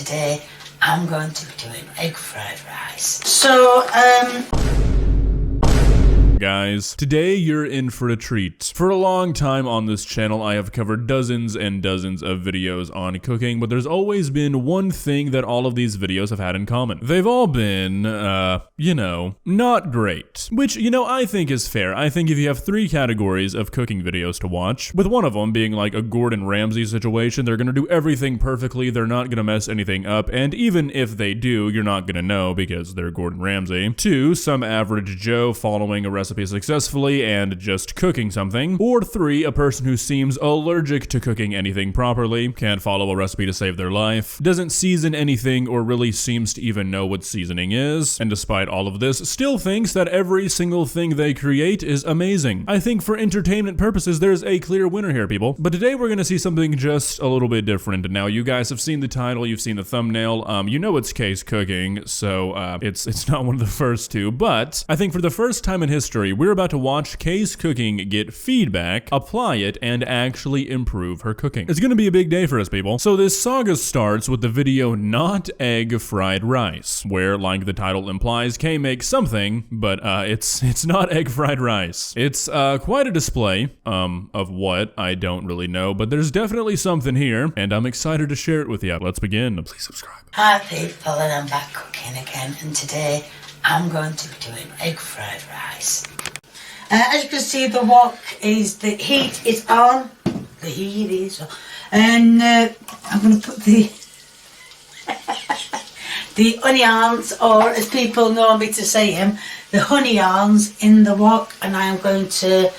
today I'm going to be doing egg fried rice. So, Guys, today you're in for a treat. For a long time on this channel, I have covered dozens and dozens of videos on cooking, but there's always been one thing that all of these videos have had in common. They've all been, not great. Which, I think is fair. I think if you have 3 categories of cooking videos to watch, with one of them being like a Gordon Ramsay situation, they're gonna do everything perfectly, they're not gonna mess anything up, and even if they do, you're not gonna know because they're Gordon Ramsay. 2, some average Joe following a recipe successfully and just cooking something. Or 3, a person who seems allergic to cooking anything properly, can't follow a recipe to save their life, doesn't season anything or really seems to even know what seasoning is, and despite all of this, still thinks that every single thing they create is amazing. I think for entertainment purposes, there's a clear winner here, people. But today we're gonna see something just a little bit different. Now, you guys have seen the title, you've seen the thumbnail, you know it's Kay's cooking, so it's not one of the first 2, but I think for the first time in history, we're about to watch Kay's cooking get feedback, apply it, and actually improve her cooking. It's gonna be a big day for us, people. So this saga starts with the video Not Egg Fried Rice, where, like the title implies, Kay makes something, but it's not egg fried rice. It's quite a display of what, I don't really know, but there's definitely something here, and I'm excited to share it with you. Let's begin. Please subscribe. Hi people, and I'm back cooking again, and today I'm going to be doing egg fried rice. As you can see, the heat is on. The heat is on. And I'm going to put the the onions, or as people know me to say them, the onions in the wok, and I am going to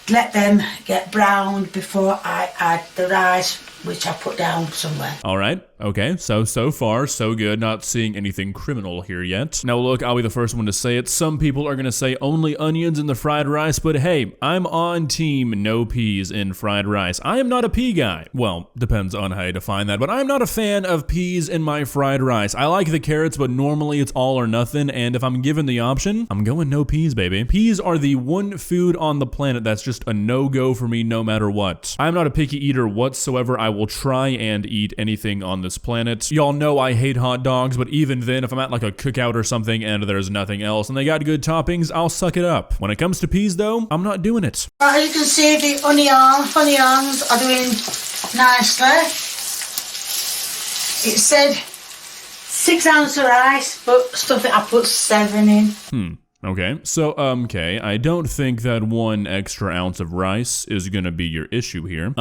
let them get browned before I add the rice, which I put down somewhere. All right. Okay, so far, so good. Not seeing anything criminal here yet. Now look, I'll be the first one to say it. Some people are gonna say only onions in the fried rice, but hey, I'm on team no peas in fried rice. I am not a pea guy. Well, depends on how you define that, but I'm not a fan of peas in my fried rice. I like the carrots, but normally it's all or nothing, and if I'm given the option, I'm going no peas, baby. Peas are the one food on the planet that's just a no-go for me no matter what. I'm not a picky eater whatsoever. I will try and eat anything on this planet. Y'all know I hate hot dogs, but even then, if I'm at like a cookout or something and there's nothing else and they got good toppings, I'll suck it up. When it comes to peas though, I'm not doing it. As you can see, the onions are doing nicely. It said 6 ounces of rice, but stuff it, I put 7 in. Okay, so, Kay, I don't think that 1 extra ounce of rice is gonna be your issue here.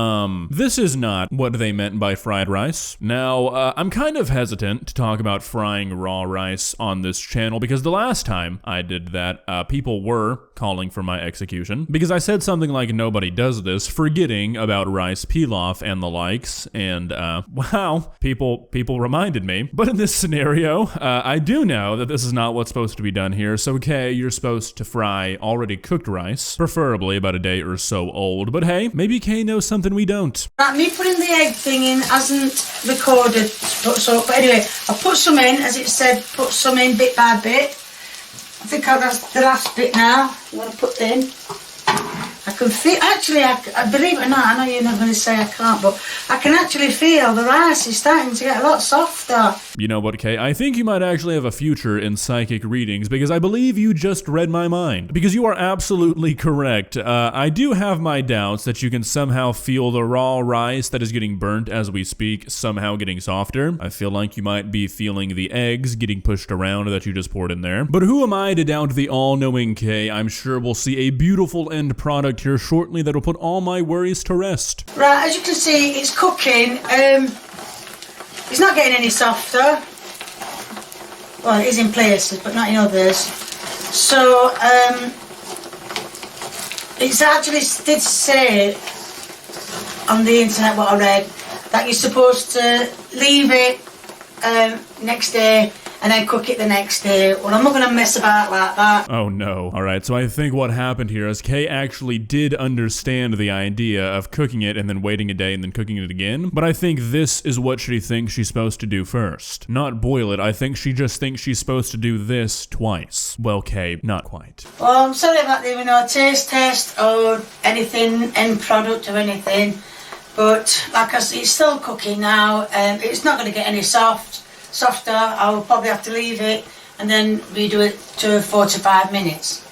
This is not what they meant by fried rice. Now, I'm kind of hesitant to talk about frying raw rice on this channel because the last time I did that, people were calling for my execution because I said something like nobody does this, forgetting about rice pilaf and the likes, and, wow, people reminded me. But in this scenario, I do know that this is not what's supposed to be done here, so okay, you're supposed to fry already cooked rice, preferably about a day or so old, but hey, maybe Kay knows something we don't. Right, me putting the egg thing in hasn't recorded, but anyway, I put some in, as it said, put some in bit by bit. I think that's the last bit now, you want to put in. I can feel, actually, I believe it or not, I know you're not going to say I can't, but I can actually feel the rice is starting to get a lot softer. You know what, Kay? I think you might actually have a future in psychic readings because I believe you just read my mind. Because you are absolutely correct. I do have my doubts that you can somehow feel the raw rice that is getting burnt as we speak somehow getting softer. I feel like you might be feeling the eggs getting pushed around that you just poured in there. But who am I to doubt the all-knowing Kay? I'm sure we'll see a beautiful end product here shortly that'll put all my worries to rest. Right, as you can see, it's cooking. It's not getting any softer. Well, it is in places, but not in others. So, it's actually did say on the internet what I read that you're supposed to leave it next day and then cook it the next day. Well, I'm not going to mess about like that. Oh no. Alright, so I think what happened here is Kay actually did understand the idea of cooking it and then waiting a day and then cooking it again, but I think this is what she thinks she's supposed to do first. Not boil it, I think she just thinks she's supposed to do this twice. Well, Kay, not quite. Well, I'm sorry about the taste test or anything, end product or anything, But like I said, it's still cooking now. It's not going to get any softer. I will probably have to leave it and then redo it to 4 to 5 minutes.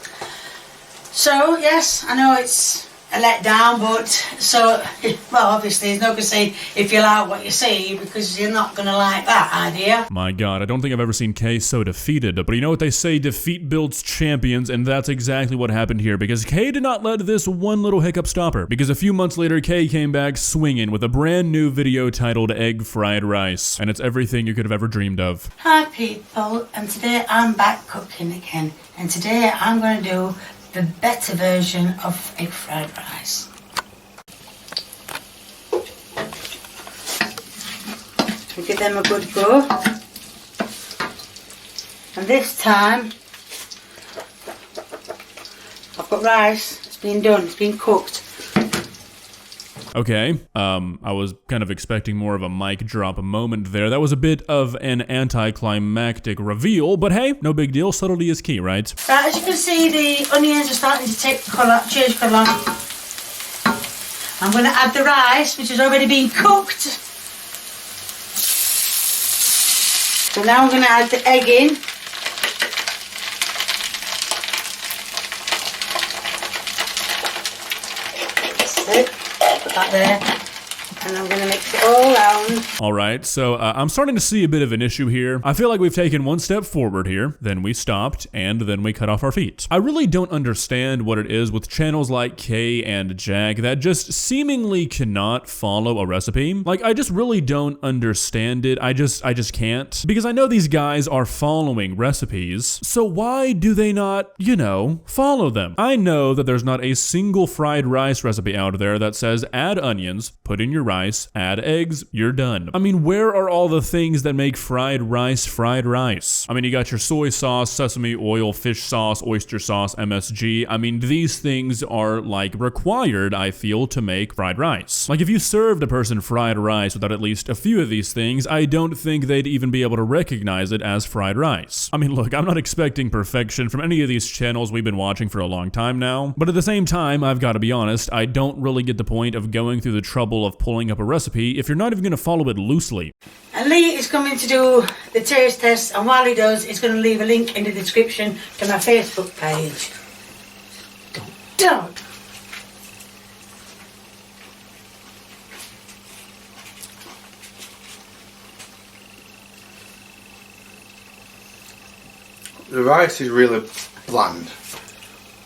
So yes, I know it's a letdown, but so, well, obviously there's no good saying if you like what you see, because you're not going to like that idea. My God, I don't think I've ever seen Kay so defeated, but you know what they say, defeat builds champions, and that's exactly what happened here, because Kay did not let this one little hiccup stop her, because a few months later, Kay came back swinging with a brand new video titled Egg Fried Rice, and it's everything you could have ever dreamed of. Hi people, and today I'm back cooking again, and today I'm going to do the better version of egg fried rice. We give them a good go, and this time I've got rice. It's been done. It's been cooked. Okay, I was kind of expecting more of a mic drop moment there. That was a bit of an anticlimactic reveal, but hey, no big deal. Subtlety is key, right? Right, as you can see, the onions are starting to change colour. I'm going to add the rice, which has already been cooked. So now I'm going to add the egg in. That's it. Put that there. And I'm going to mix it all around. All right, so I'm starting to see a bit of an issue here. I feel like we've taken one step forward here, then we stopped, and then we cut off our feet. I really don't understand what it is with channels like Kay and Jack that just seemingly cannot follow a recipe. Like, I just really don't understand it. I just can't. Because I know these guys are following recipes, so why do they not, you know, follow them? I know that there's not a single fried rice recipe out there that says add onions, put in your rice, add eggs, you're done. I mean, where are all the things that make fried rice? I mean, you got your soy sauce, sesame oil, fish sauce, oyster sauce, MSG. I mean, these things are like required, I feel, to make fried rice. Like, if you served a person fried rice without at least a few of these things, I don't think they'd even be able to recognize it as fried rice. I mean, look, I'm not expecting perfection from any of these channels we've been watching for a long time now, but at the same time, I've got to be honest, I don't really get the point of going through the trouble of pulling up a recipe if you're not even going to follow it loosely. And Lee is coming to do the taste test, and while he does, he's going to leave a link in the description to my Facebook page. Don't. The rice is really bland.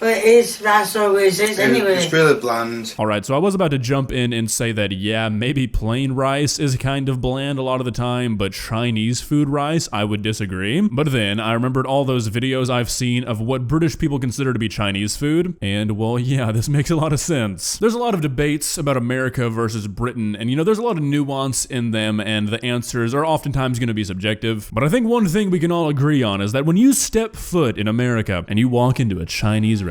Well, it is, rice always is anyway. It's really bland. Alright, so I was about to jump in and say that, yeah, maybe plain rice is kind of bland a lot of the time, but Chinese food rice, I would disagree. But then, I remembered all those videos I've seen of what British people consider to be Chinese food, and well, yeah, this makes a lot of sense. There's a lot of debates about America versus Britain, and you know, there's a lot of nuance in them, and the answers are oftentimes going to be subjective. But I think one thing we can all agree on is that when you step foot in America, and you walk into a Chinese restaurant,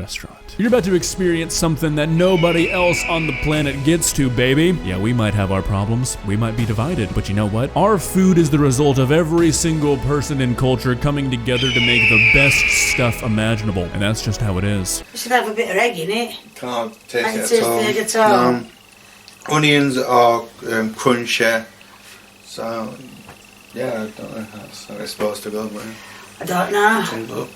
you're about to experience something that nobody else on the planet gets to, baby. Yeah, we might have our problems, we might be divided, but you know what? Our food is the result of every single person in culture coming together to make the best stuff imaginable, and that's just how it is. You should have a bit of egg in it. Can't taste I it taste at all. the egg at all. No. Onions are crunchy, so yeah, I don't know how it's supposed to go, but I don't know. thumbs up.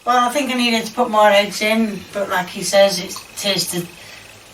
Well, I think I needed to put more eggs in, but like he says, it's tasted,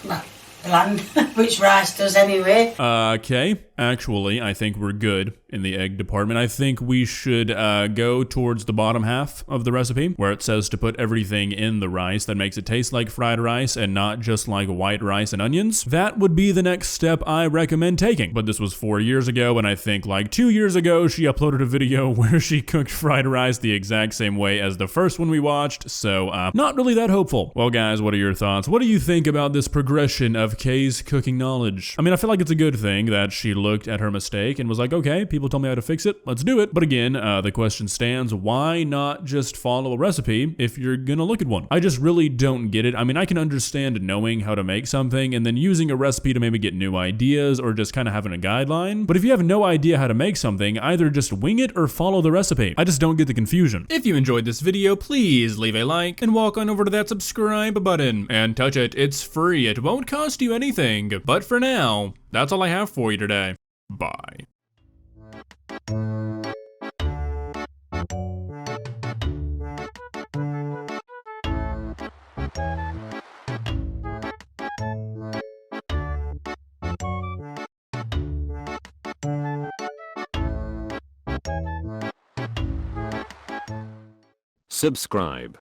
well, bland, which rice does anyway. Okay, actually, I think we're good in the egg department. I think we should go towards the bottom half of the recipe, where it says to put everything in the rice that makes it taste like fried rice and not just like white rice and onions. That would be the next step I recommend taking. But this was 4 years ago, and I think like 2 years ago, she uploaded a video where she cooked fried rice the exact same way as the first one we watched, so not really that hopeful. Well, guys, what are your thoughts? What do you think about this progression of of Kay's cooking knowledge. I mean, I feel like it's a good thing that she looked at her mistake and was like, okay, people told me how to fix it, let's do it. But again, the question stands, why not just follow a recipe if you're gonna look at one? I just really don't get it. I mean, I can understand knowing how to make something and then using a recipe to maybe get new ideas or just kind of having a guideline. But if you have no idea how to make something, either just wing it or follow the recipe. I just don't get the confusion. If you enjoyed this video, please leave a like and walk on over to that subscribe button and touch it. It's free. It won't cost you anything. But for now, that's all I have for you today. Bye. Subscribe.